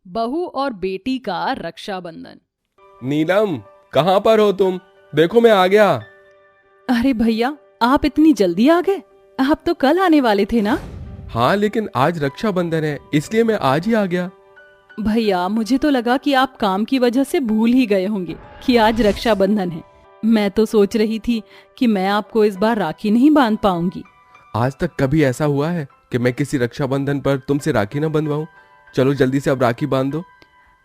बहू और बेटी का रक्षाबंधन। नीलम, कहाँ पर हो तुम? देखो मैं आ गया। अरे भैया, आप इतनी जल्दी आ गए? आप तो कल आने वाले थे ना? हाँ, लेकिन आज रक्षाबंधन है इसलिए मैं आज ही आ गया। भैया, मुझे तो लगा कि आप काम की वजह से भूल ही गए होंगे कि आज रक्षाबंधन है। मैं तो सोच रही थी कि मैं आपको इस बार राखी नहीं बांध पाऊंगी। आज तक कभी ऐसा हुआ है कि मैं किसी रक्षाबंधन पर तुमसे राखी न बंधवाऊं? चलो जल्दी से अब राखी बांध दो।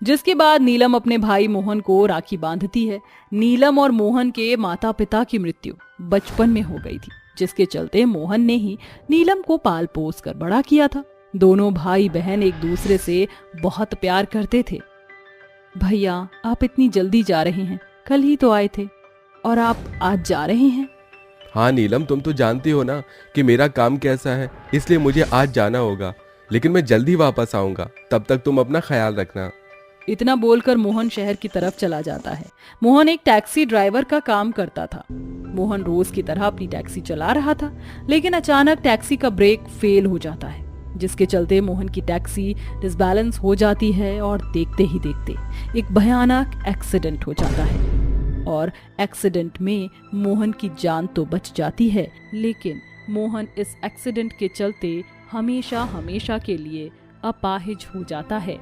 जिसके बाद नीलम अपने भाई मोहन को राखी बांधती है। नीलम और मोहन के माता पिता की मृत्यु बचपन में हो गई थी, जिसके चलते मोहन ने ही नीलम को पाल पोस कर बड़ा किया था। दोनों भाई बहन एक दूसरे से बहुत प्यार करते थे। भैया, आप इतनी जल्दी जा रहे हैं? कल ही तो आए थे और आप आज जा रहे हैं। हाँ नीलम, तुम तो जानती हो ना कि मेरा काम कैसा है, इसलिए मुझे आज जाना होगा, लेकिन मैं जल्दी वापस आऊंगा। तब तक तुम अपना ख्याल रखना। इतना बोलकर मोहन शहर की तरफ चला जाता है। मोहन एक टैक्सी ड्राइवर का काम करता था। मोहन रोज की तरह अपनी टैक्सी चला रहा था, लेकिन अचानक टैक्सी का ब्रेक फेल हो जाता है, जिसके चलते मोहन की टैक्सी डिसबैलेंस हो जाती है और देखते ही देखते एक भयानक एक्सीडेंट हो जाता है। और एक्सीडेंट में मोहन की जान तो बच जाती है, लेकिन मोहन इस एक्सीडेंट के चलते हमेशा हमेशा के लिए अपाहिज हो जाता है।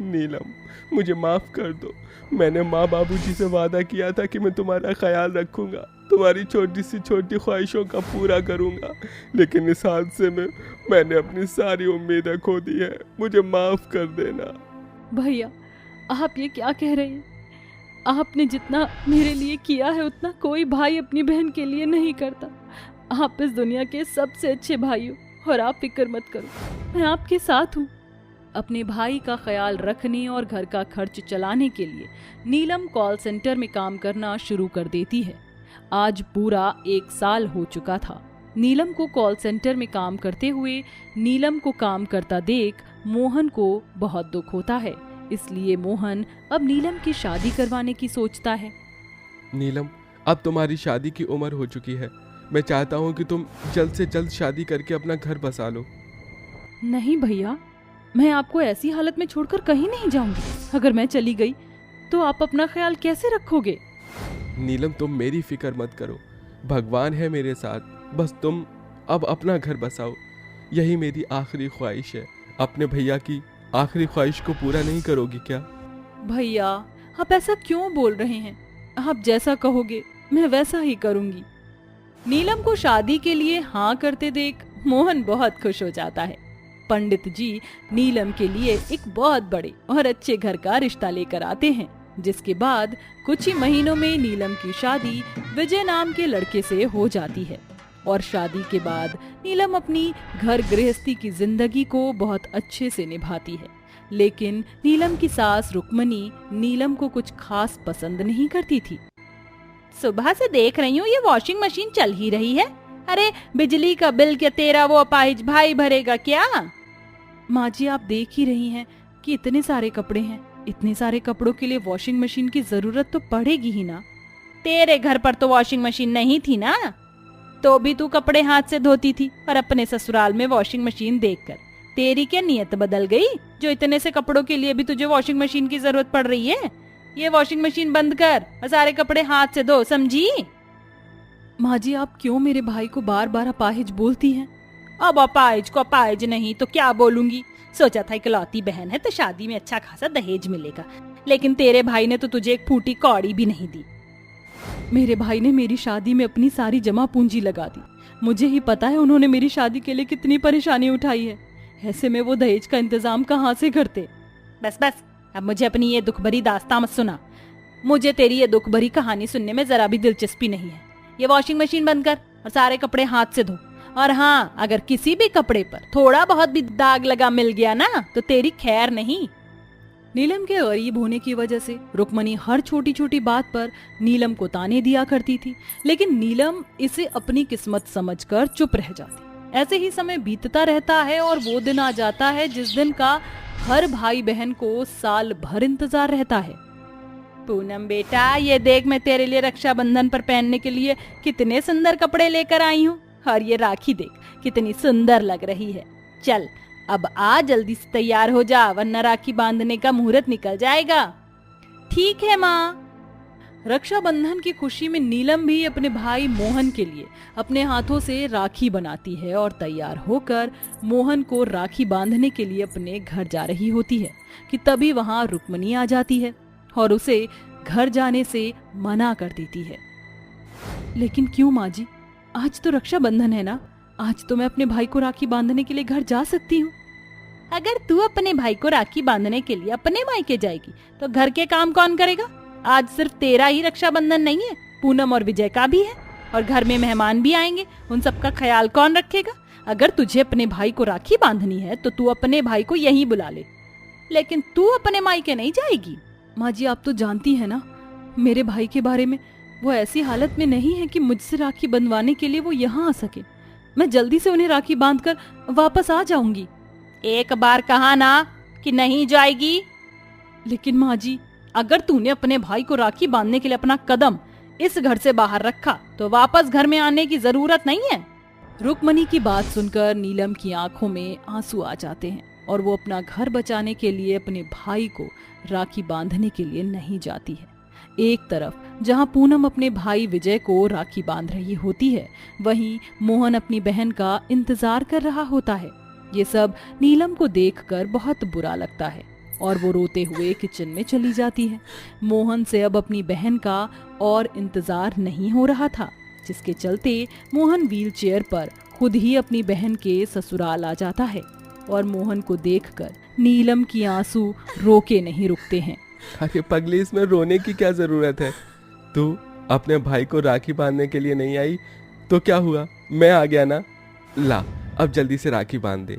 नीलम, मुझे माफ कर दो। मैंने माँ बाबूजी से वादा किया था कि मैं तुम्हारा ख्याल रखूंगा, तुम्हारी छोटी सी छोटी ख्वाहिशों का पूरा करूंगा, लेकिन इस हादसे में मैंने अपनी सारी उम्मीदें खो दी है। मुझे माफ कर देना। भैया, आप ये क्या कह रहे हैं? आपने जितना मेरे लिए किया है उतना कोई भाई अपनी बहन के लिए नहीं करता। आप इस दुनिया के सबसे अच्छे भाई हो और आप फिक्र मत करो, मैं आपके साथ हूँ। अपने भाई का ख्याल रखने और घर का खर्च चलाने के लिए नीलम कॉल सेंटर में काम करना शुरू कर देती है। आज पूरा 1 साल हो चुका था नीलम को कॉल सेंटर में काम करते हुए। नीलम को काम करता देख मोहन को बहुत दुख होता है, इसलिए मोहन अब नीलम की शादी करवाने की सोचता है। नीलम, अब तुम्हारी शादी की उम्र हो चुकी है। मैं चाहता हूँ कि तुम जल्द से जल्द शादी करके अपना घर बसा लो। नहीं भैया, मैं आपको ऐसी हालत में छोड़कर कहीं नहीं जाऊंगी। अगर मैं चली गई तो आप अपना ख्याल कैसे रखोगे? नीलम, तुम मेरी फिक्र मत करो, भगवान है मेरे साथ। बस तुम अब अपना घर बसाओ, यही मेरी आखिरी ख्वाहिश है। अपने भैया की आखिरी ख्वाहिश को पूरा नहीं करोगी क्या? भैया, आप ऐसा क्यों बोल रहे हैं? आप जैसा कहोगे मैं वैसा ही करूंगी। नीलम को शादी के लिए हाँ करते देख मोहन बहुत खुश हो जाता है। पंडित जी नीलम के लिए एक बहुत बड़े और अच्छे घर का रिश्ता लेकर आते हैं, जिसके बाद कुछ ही महीनों में नीलम की शादी विजय नाम के लड़के से हो जाती है। और शादी के बाद नीलम अपनी घर गृहस्थी की जिंदगी को बहुत अच्छे से निभाती है, लेकिन नीलम की सास रुक्मणी नीलम को कुछ खास पसंद नहीं करती थी। सुबह से देख रही हूँ ये वॉशिंग मशीन चल ही रही है। अरे बिजली का बिल क्या तेरा वो अपाहिज भाई भरेगा क्या? माँ जी, आप देख ही रही हैं कि इतने सारे कपड़े हैं। इतने सारे कपड़ों के लिए वॉशिंग मशीन की जरूरत तो पड़ेगी ही ना। तेरे घर पर तो वॉशिंग मशीन नहीं थी ना, तो भी तू कपड़े हाथ से धोती थी, और अपने ससुराल में वॉशिंग मशीन देखकर तेरी क्या नियत बदल गई जो इतने से कपड़ों के लिए भी तुझे वॉशिंग मशीन की जरूरत पड़ रही है? ये वॉशिंग मशीन बंद कर और सारे कपड़े हाथ से धो, समझी? माँ जी, आप क्यों मेरे भाई को बार बार अपाहिज बोलती हैं? अब अपाहिज को अपाहिज नहीं तो क्या बोलूंगी? सोचा था इकलौती बहन है तो शादी में अच्छा खासा दहेज मिलेगा, लेकिन तेरे भाई ने तो तुझे एक फूटी कौड़ी भी नहीं दी। मेरे भाई ने मेरी शादी में अपनी सारी जमा पूंजी लगा दी। मुझे ही पता है उन्होंने मेरी शादी के लिए कितनी परेशानी उठाई है। ऐसे में वो दहेज का इंतजाम कहाँ से करते? बस बस, अब मुझे अपनी ये दुख भरी दास्तां मत सुना। मुझे तेरी ये दुख भरी कहानी सुनने में जरा भी दिलचस्पी नहीं है। ये वॉशिंग मशीन बंद कर और सारे कपड़े हाथ से धो। और हाँ, अगर किसी भी कपड़े पर थोड़ा बहुत भी दाग लगा मिल गया ना तो तेरी खैर नहीं। नीलम के गरीब होने की वजह से रुक्मणी हर छोटी छोटी बात पर नीलम को ताने दिया करती थी, लेकिन नीलम इसे अपनी किस्मत समझकर चुप रह जाती। ऐसे ही समय बीतता रहता है और वो दिन आ जाता है जिस दिन का हर भाई बहन को साल भर इंतजार रहता है। पूनम बेटा, ये देख, मैं तेरे लिए रक्षाबंधन पर पहनने के लिए कितने सुंदर कपड़े लेकर आई हूँ, और ये राखी देख कितनी सुंदर लग रही है। चल अब आ जल्दी से तैयार हो जा, वरना राखी बांधने का मुहूर्त निकल जाएगा। ठीक है माँ। रक्षाबंधन की खुशी में नीलम भी अपने भाई मोहन के लिए अपने हाथों से राखी बनाती है और तैयार होकर मोहन को राखी बांधने के लिए अपने घर जा रही होती है कि तभी वहां रुक्मणी आ जाती है और उसे घर जाने से मना कर देती है। लेकिन क्यों माँ जी, आज तो रक्षाबंधन है ना, आज तो मैं अपने भाई को राखी बांधने के लिए घर जा सकती हूँ। अगर तू अपने भाई को राखी बांधने के लिए अपने मायके जाएगी तो घर के काम कौन करेगा? आज सिर्फ तेरा ही रक्षाबंधन नहीं है, पूनम और विजय का भी है, और घर में मेहमान भी आएंगे, उन सबका ख्याल कौन रखेगा? अगर तुझे अपने भाई को राखी बांधनी है तो तू अपने भाई को यहीं बुला ले, लेकिन तू अपने मायके नहीं जाएगी। माँ जी, आप तो जानती है ना मेरे भाई के बारे में, वो ऐसी हालत में नहीं है कि मुझसे राखी बंधवाने के लिए वो यहाँ आ सके। मैं जल्दी से उन्हें राखी बांधकर वापस आ जाऊंगी। एक बार कहा ना कि नहीं जाएगी। लेकिन माँ जी, अगर तूने अपने भाई को राखी बांधने के लिए अपना कदम इस घर से बाहर रखा तो वापस घर में आने की जरूरत नहीं है। रुक्मणी की बात सुनकर नीलम की आंखों में आंसू आ जाते हैं और वो अपना घर बचाने के लिए अपने भाई को राखी बांधने के लिए नहीं जाती है। एक तरफ जहां पूनम अपने भाई विजय को राखी बांध रही होती है, वहीं मोहन अपनी बहन का इंतजार कर रहा होता है। ये सब नीलम को देखकर बहुत बुरा लगता है और वो रोते हुए किचन में चली जाती है। मोहन से अब अपनी बहन का और इंतजार नहीं हो रहा था, जिसके चलते मोहन व्हीलचेयर पर खुद ही अपनी बहन के ससुराल आ जाता है और मोहन को देखकर नीलम की आंसू रोके नहीं रुकते हैं। अरे पगली, इसमें रोने की क्या जरूरत है? तू अपने भाई को राखी बांधने के लिए नहीं आई तो क्या हुआ, मैं आ गया ना। ला, अब जल्दी से राखी बांध दे।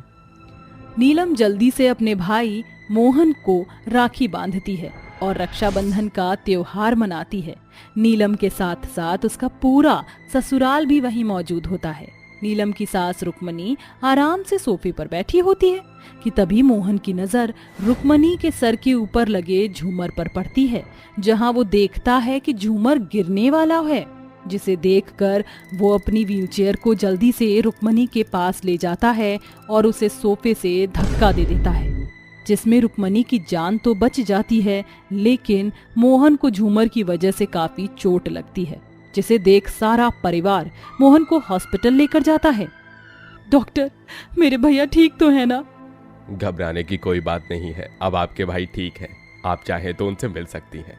नीलम जल्दी से अपने भाई मोहन को राखी बांधती है और रक्षाबंधन का त्योहार मनाती है। नीलम के साथ साथ उसका पूरा ससुराल भी वहीं मौजूद होता है। नीलम की सास रुक्मणी आराम से सोफे पर बैठी होती है कि तभी मोहन की नजर रुक्मणी के सर के ऊपर लगे झूमर पर पड़ती है, जहां वो देखता है कि झूमर गिरने वाला है, जिसे देखकर वो अपनी व्हीलचेयर को जल्दी से रुक्मणी के पास ले जाता है और उसे सोफे से धक्का दे देता है, जिसमें रुक्मणी की जान तो बच जाती है, लेकिन मोहन को झूमर की वजह से काफी चोट लगती है, जिसे देख सारा परिवार मोहन को हॉस्पिटल लेकर जाता है। डॉक्टर, मेरे भैया ठीक तो है ना? घबराने की कोई बात नहीं है, अब आपके भाई ठीक है, आप चाहे तो उनसे मिल सकती हैं।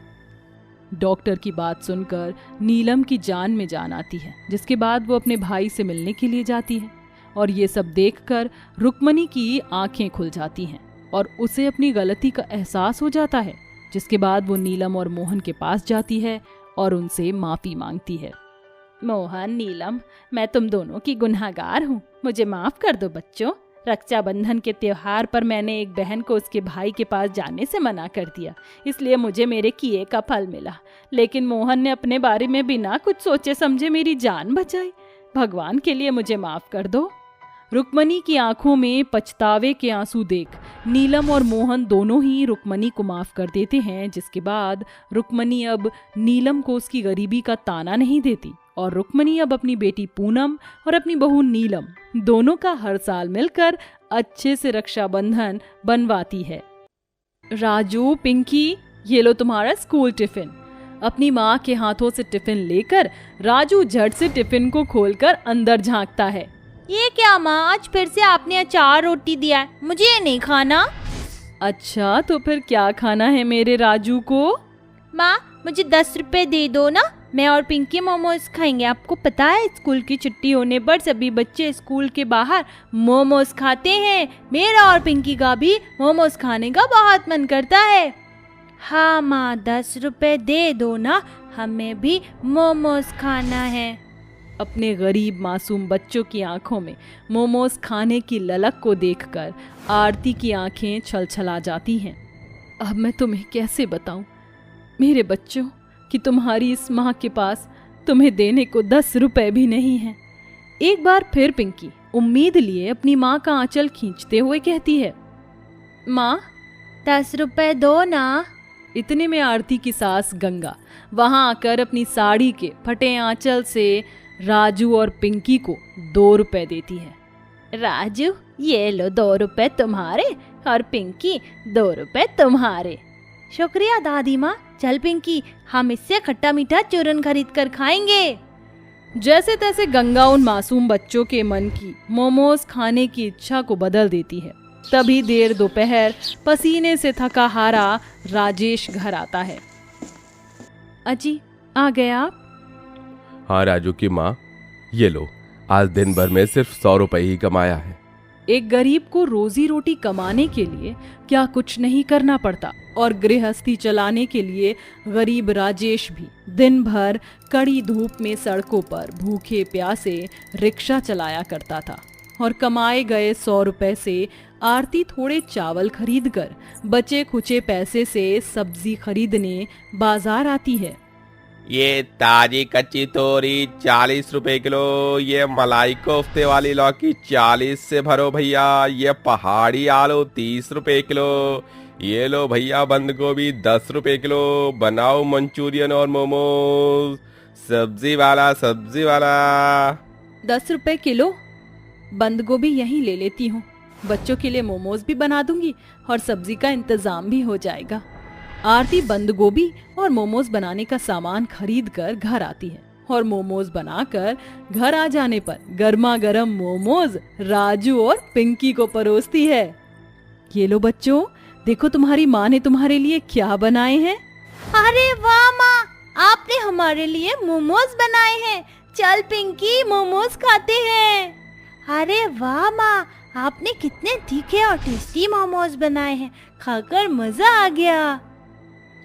डॉक्टर की बात सुनकर नीलम की जान में जान आती है, जिसके बाद वो अपने भाई से मिलने के लिए जाती है और ये सब देखकर रुक्मणी की आंखें खुल जाती हैं और उसे अपनी गलती का एहसास हो जाता है, जिसके बाद वो नीलम और मोहन के पास जाती है और उनसे माफी मांगती है। मोहन, नीलम, मैं तुम दोनों की गुनहगार हूँ, मुझे माफ कर दो बच्चों। रक्षाबंधन के त्योहार पर मैंने एक बहन को उसके भाई के पास जाने से मना कर दिया, इसलिए मुझे मेरे किए का फल मिला। लेकिन मोहन ने अपने बारे में बिना कुछ सोचे समझे मेरी जान बचाई। भगवान के लिए मुझे माफ कर दो। रुक्मणी की आंखों में पछतावे के आंसू देख नीलम और मोहन दोनों ही रुक्मणी को माफ कर देते हैं, जिसके बाद रुक्मणी अब नीलम को उसकी गरीबी का ताना नहीं देती और रुक्मणी अब अपनी बेटी पूनम और अपनी बहू नीलम दोनों का हर साल मिलकर अच्छे से रक्षाबंधन बनवाती है। राजू, पिंकी, ये लो तुम्हारा स्कूल टिफिन। अपनी माँ के हाथों से टिफिन लेकर राजू झट से टिफिन को खोलकर अंदर झांकता है। ये क्या माँ, आज फिर से आपने अचार रोटी दिया है, मुझे ये नहीं खाना। अच्छा, तो फिर क्या खाना है मेरे राजू को? माँ, मुझे 10 रुपए दे दो ना, मैं और पिंकी मोमोज खाएंगे। आपको पता है स्कूल की छुट्टी होने पर सभी बच्चे स्कूल के बाहर मोमोज खाते हैं। मेरा और पिंकी का भी मोमोज खाने का बहुत मन करता है। हाँ माँ, 10 रुपए दे दो ना, हमें भी मोमोज खाना है। अपने गरीब मासूम बच्चों की आंखों में मोमोज खाने की ललक को देखकर आरती की आंखें छलछला जाती हैं। अब मैं तुम्हें कैसे बताऊं मेरे बच्चों कि तुम्हारी इस माँ के पास तुम्हें देने को 10 रुपए भी नहीं है। एक बार फिर पिंकी उम्मीद लिए अपनी माँ का आंचल खींचते हुए कहती है, माँ 10 रुपए दो ना। इतने में आरती की सास गंगा वहां आकर अपनी साड़ी के फटे आंचल से राजू और पिंकी को 2 रुपए देती है। राजू, ये लो 2 रुपए तुम्हारे और पिंकी 2 रुपए तुम्हारे। शुक्रिया दादी माँ। चल पिंकी, हम इससे खट्टा मीठा चूरन खरीद कर खाएंगे। जैसे तैसे गंगा उन मासूम बच्चों के मन की मोमोज खाने की इच्छा को बदल देती है। तभी देर दोपहर पसीने से थका हारा राजेश घर आता है। अजी, आ गए आप? हाँ राजू की माँ, ये लो, आज दिन भर में सिर्फ 100 रुपए ही कमाया है। एक गरीब को रोजी रोटी कमाने के लिए क्या कुछ नहीं करना पड़ता, और गृहस्थी चलाने के लिए गरीब राजेश भी दिन भर कड़ी धूप में सड़कों पर भूखे प्यासे रिक्शा चलाया करता था। और कमाए गए 100 रुपए से आरती थोड़े चावल खरीदकर बचे खुचे पैसे से सब्जी खरीदने बाजार आती है। ये ताजी कच्ची तोरी 40 रुपए किलो, ये मलाई कोफ्ते वाली लौकी 40 से भरो भैया, ये पहाड़ी आलू 30 रुपए किलो, ये लो भैया बंद गोभी 10 रुपए किलो, बनाओ मंचूरियन और मोमोज, सब्जी वाला 10 रुपए किलो। बंद गोभी यहीं ले लेती हूँ, बच्चों के लिए मोमोज भी बना दूंगी और सब्जी का इंतजाम भी हो जाएगा। आरती बंद गोभी और मोमोज बनाने का सामान खरीद कर घर आती है और मोमोज बनाकर घर आ जाने पर गर्मा गर्म मोमोज राजू और पिंकी को परोसती है। ये लो बच्चों, देखो तुम्हारी माँ ने तुम्हारे लिए क्या बनाए हैं। अरे वाह माँ, आपने हमारे लिए मोमोज बनाए हैं। चल पिंकी, मोमोज खाते हैं। अरे वाह माँ, आपने कितने तीखे और टेस्टी मोमोज बनाए हैं, खाकर मजा आ गया।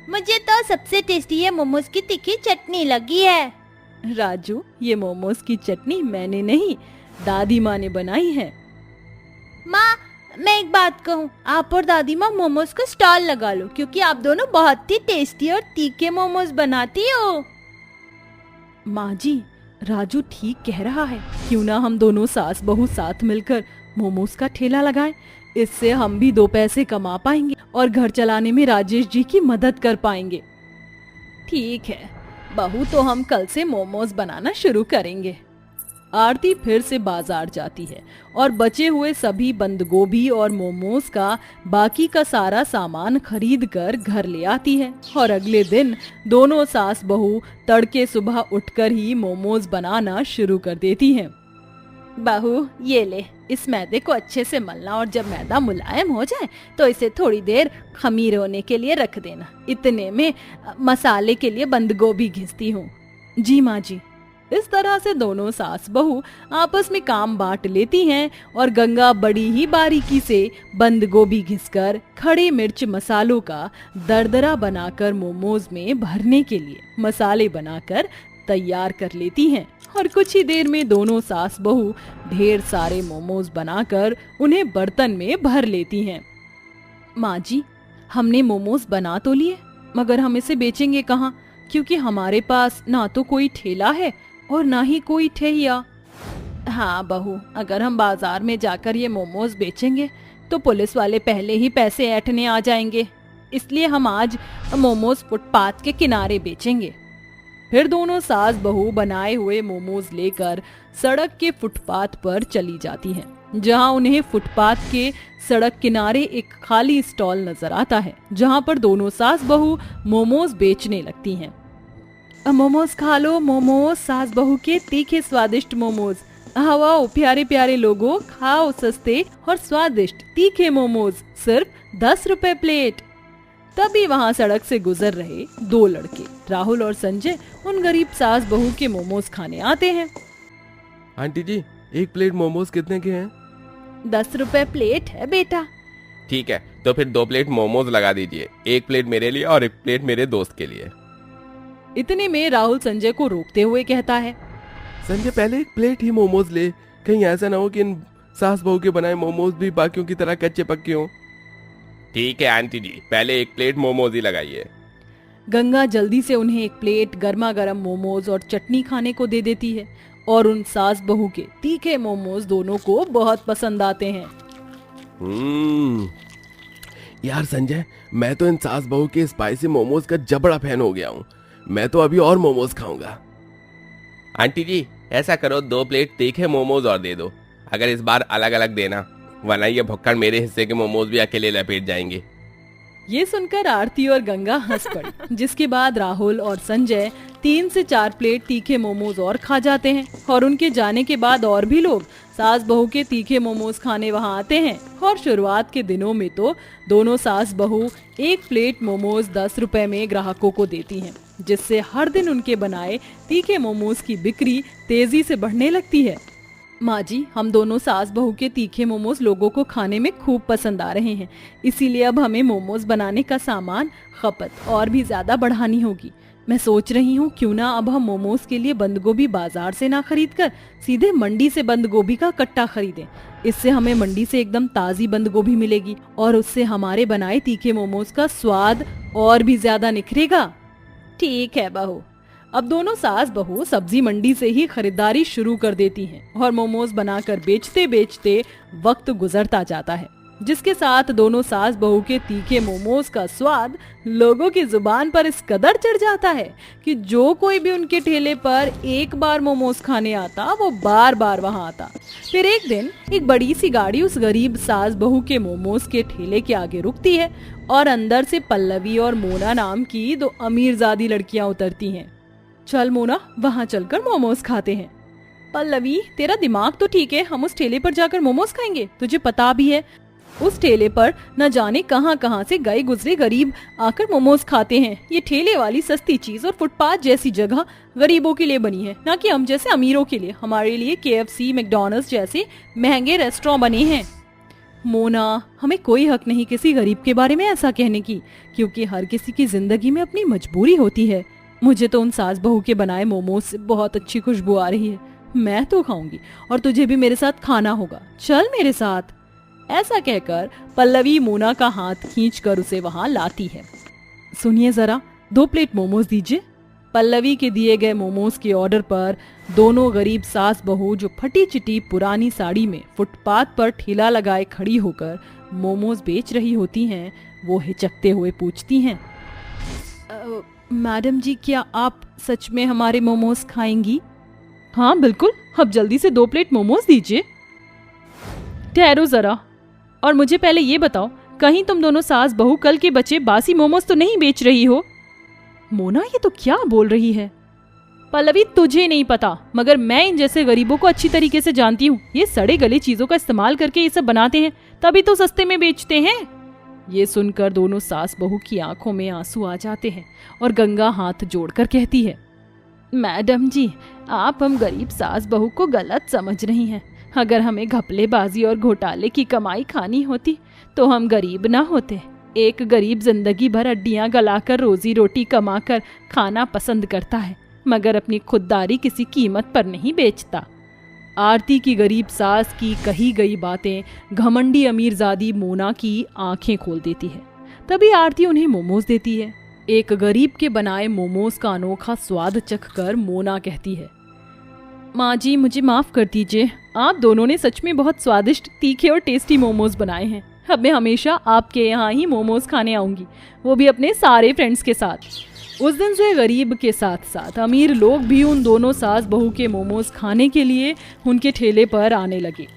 मुझे तो सबसे टेस्टी ये मोमोज की तीखी चटनी लगी है। राजू, ये मोमोज की चटनी मैंने नहीं, दादी माँ ने बनाई है। माँ, मैं एक बात कहूँ, आप और दादी माँ मोमोज का स्टॉल लगा लो, क्योंकि आप दोनों बहुत ही टेस्टी और तीखे मोमोज बनाती हो। माँ जी, राजू ठीक कह रहा है, क्यों ना हम दोनों सास बहू साथ मिलकर मोमोज का ठेला लगाएं। इससे हम भी 2 पैसे कमा पाएंगे और घर चलाने में राजेश जी की मदद कर पाएंगे। ठीक है बहू, तो हम कल से मोमोज बनाना शुरू करेंगे। आरती फिर से बाजार जाती है और बचे हुए सभी बंद गोभी और मोमोज का बाकी का सारा सामान खरीद कर घर ले आती है। और अगले दिन दोनों सास बहू तड़के सुबह उठकर ही मोमोज बनाना शुरू कर देती हैं। बहू, ये ले, इस मैदे को अच्छे से मलना और जब मैदा मुलायम हो जाए तो इसे थोड़ी देर खमीर होने के लिए रख देना। इतने में मसाले के लिए बंद गोभी घिसती हूँ। जी माँ जी। इस तरह से दोनों सास बहू आपस में काम बांट लेती हैं और गंगा बड़ी ही बारीकी से बंद गोभी घिसकर खड़े मिर्च मसालों का दरदरा बनाकर मोमोज में भरने के लिए मसाले बनाकर तैयार कर लेती हैं। और कुछ ही देर में दोनों सास बहू ढेर सारे मोमोज बनाकर उन्हें बर्तन में भर लेती हैं। माँ जी, हमने मोमोज बना तो लिए, मगर हम इसे बेचेंगे कहाँ, क्योंकि हमारे पास ना तो कोई ठेला है और ना ही कोई ठेहिया। हाँ बहू, अगर हम बाजार में जाकर ये मोमोज बेचेंगे तो पुलिस वाले पहले ही पैसे ऐंठने आ जाएंगे, इसलिए हम आज मोमोज फुटपाथ के किनारे बेचेंगे। फिर दोनों सास बहू बनाए हुए मोमोज लेकर सड़क के फुटपाथ पर चली जाती हैं, जहां उन्हें फुटपाथ के सड़क किनारे एक खाली स्टॉल नजर आता है, जहां पर दोनों सास बहू मोमोज बेचने लगती हैं। मोमोज खा लो, मोमोज, सास बहू के तीखे स्वादिष्ट मोमोज। हवाओ प्यारे प्यारे लोगों, खाओ सस्ते और स्वादिष्ट तीखे मोमोज, सिर्फ 10 रुपए प्लेट। तभी वहां सड़क से गुजर रहे 2 लड़के राहुल और संजय उन गरीब सास बहू के मोमोज खाने आते हैं। आंटी जी, एक प्लेट मोमोज कितने के हैं? 10 रुपए प्लेट है बेटा। ठीक है, तो फिर 2 प्लेट मोमोज लगा दीजिए, 1 प्लेट मेरे लिए और 1 प्लेट मेरे दोस्त के लिए। इतने में राहुल संजय को रोकते हुए कहता है, संजय पहले 1 प्लेट ही मोमोज ले, कहीं ऐसा ना हो कि इन सास बहू के बनाए मोमोज भी बाकियों की तरह कच्चे पक्के हों। ठीक है आंटी जी, पहले 1 प्लेट मोमोज ही लगाइए। गंगा जल्दी से उन्हें 1 प्लेट गर्मा गर्म मोमोज और चटनी खाने को दे देती है और उन सास बहू के तीखे मोमोज दोनों को बहुत पसंद आते हैं। यार संजय, मैं तो इन सास बहू के स्पाइसी मोमोज का जबड़ा फैन हो गया हूँ, मैं तो अभी और मोमोज खाऊंगा। आंटी जी, ऐसा करो 2 प्लेट तीखे मोमोज और दे दो। अगर इस बार अलग अलग देना, वरना ये भुक्कड़ मेरे हिस्से के मोमोज भी अकेले लपेट जाएंगे। ये सुनकर आरती और गंगा हंस पड़ी, जिसके बाद राहुल और संजय 3 से 4 प्लेट तीखे मोमोज और खा जाते हैं। और उनके जाने के बाद और भी लोग सास बहू के तीखे मोमोज खाने वहाँ आते हैं। और शुरुआत के दिनों में तो दोनों सास बहू 1 प्लेट मोमोज 10 रुपए में ग्राहकों को देती हैं, जिससे हर दिन उनके बनाए तीखे मोमोज की बिक्री तेजी से बढ़ने लगती है। माँ जी, हम दोनों सास बहू के तीखे मोमोज लोगों को खाने में खूब पसंद आ रहे हैं, इसीलिए अब हमें मोमोज बनाने का सामान खपत और भी ज्यादा बढ़ानी होगी। मैं सोच रही हूँ क्यों ना अब हम मोमोज के लिए बंद गोभी बाजार से ना खरीद कर सीधे मंडी से बंद गोभी का कट्टा खरीदें। इससे हमें मंडी से एकदम ताजी बंद गोभी मिलेगी और उससे हमारे बनाए तीखे मोमोज का स्वाद और भी ज्यादा निखरेगा। ठीक है बहू। अब दोनों सास बहू सब्जी मंडी से ही खरीदारी शुरू कर देती हैं और मोमोज बनाकर बेचते बेचते वक्त गुजरता जाता है, जिसके साथ दोनों सास बहू के तीखे मोमोज का स्वाद लोगों की जुबान पर इस कदर चढ़ जाता है कि जो कोई भी उनके ठेले पर एक बार मोमोज खाने आता वो बार बार वहां आता। फिर एक दिन एक बड़ी सी गाड़ी उस गरीब सास बहू के मोमोज के ठेले के आगे रुकती है और अंदर से पल्लवी और मोना नाम की 2 अमीरजादी लड़कियां उतरती हैं। चल मोना, वहाँ चलकर मोमोज खाते हैं। पल्लवी, तेरा दिमाग तो ठीक है, हम उस ठेले पर जाकर मोमोज खाएंगे। तुझे पता भी है उस ठेले पर न जाने कहां कहां से गए गुजरे गरीब आकर मोमोज खाते हैं। ये ठेले वाली सस्ती चीज और फुटपाथ जैसी जगह गरीबों के लिए बनी है, ना कि हम जैसे अमीरों के लिए। हमारे लिए KFC, मैकडॉनल्ड्स जैसे महंगे रेस्टोरेंट बने हैं। मोना, हमें कोई हक नहीं किसी गरीब के बारे में ऐसा कहने की, क्योंकि हर किसी की जिंदगी में अपनी मजबूरी होती है। मुझे तो उन सास बहू के बनाए मोमोज से बहुत अच्छी खुशबू आ रही है। मैं तो खाऊंगी और तुझे भी मेरे साथ खाना होगा। चल मेरे साथ। ऐसा कहकर पल्लवी मोना का हाथ खींचकर उसे वहां लाती है। सुनिए जरा, 2 प्लेट मोमोज दीजिए। पल्लवी के दिए गए मोमोज के ऑर्डर पर दोनों गरीब सास बहू, जो फटी चिटी पुरानी साड़ी में फुटपाथ पर ठेला लगाए खड़ी होकर मोमोज बेच रही होती हैं, वो हिचकते हुए पूछती हैं, मैडम जी, क्या आप सच में हमारे मोमोज खाएंगी? हाँ बिल्कुल, अब जल्दी से 2 प्लेट मोमोज दीजिए। ठहरो जरा, और मुझे पहले ये बताओ, कहीं तुम दोनों सास बहू कल के बचे बासी मोमोज तो नहीं बेच रही हो? मोना, ये तो क्या बोल रही है? पल्लवी, तुझे नहीं पता, मगर मैं इन जैसे गरीबों को अच्छी तरीके से जानती हूँ। ये सड़े गले चीजों का इस्तेमाल करके ये सब बनाते हैं, तभी तो सस्ते में बेचते हैं। ये सुनकर दोनों सास बहू की आंखों में आंसू आ जाते हैं और गंगा हाथ जोड़कर कहती है, मैडम जी, आप हम गरीब सास बहू को गलत समझ रही हैं। अगर हमें घपलेबाजी और घोटाले की कमाई खानी होती तो हम गरीब ना होते। एक गरीब जिंदगी भर हड्डियां गलाकर रोजी रोटी कमाकर खाना पसंद करता है, मगर अपनी खुददारी किसी कीमत पर नहीं बेचता। आरती की गरीब सास की कही गई बातें घमंडी अमीरजादी मोना की आंखें खोल देती है। तभी आरती उन्हें मोमोज देती है। एक गरीब के बनाए मोमोज का अनोखा स्वाद चखकर मोना कहती है, माँ जी, मुझे माफ कर दीजिए, आप दोनों ने सच में बहुत स्वादिष्ट, तीखे और टेस्टी मोमोज बनाए हैं। अब मैं हमेशा आपके यहाँ ही मोमोज खाने आऊंगी, वो भी अपने सारे फ्रेंड्स के साथ। उस दिन से गरीब के साथ साथ अमीर लोग भी उन दोनों सास बहू के मोमोज खाने के लिए उनके ठेले पर आने लगे,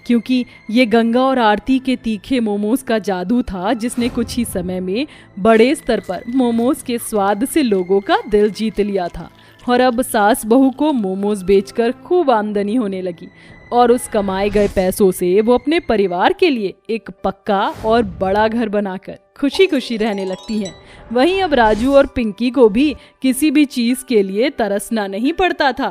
क्योंकि ये गंगा और आरती के तीखे मोमोज का जादू था, जिसने कुछ ही समय में बड़े स्तर पर मोमोज के स्वाद से लोगों का दिल जीत लिया था। और अब सास बहू को मोमोज बेचकर खूब आमदनी होने लगी और उस कमाए गए पैसों से वो अपने परिवार के लिए एक पक्का और बड़ा घर बनाकर खुशी खुशी रहने लगती हैं। वहीं अब राजू और पिंकी को भी किसी भी चीज के लिए तरसना नहीं पड़ता था।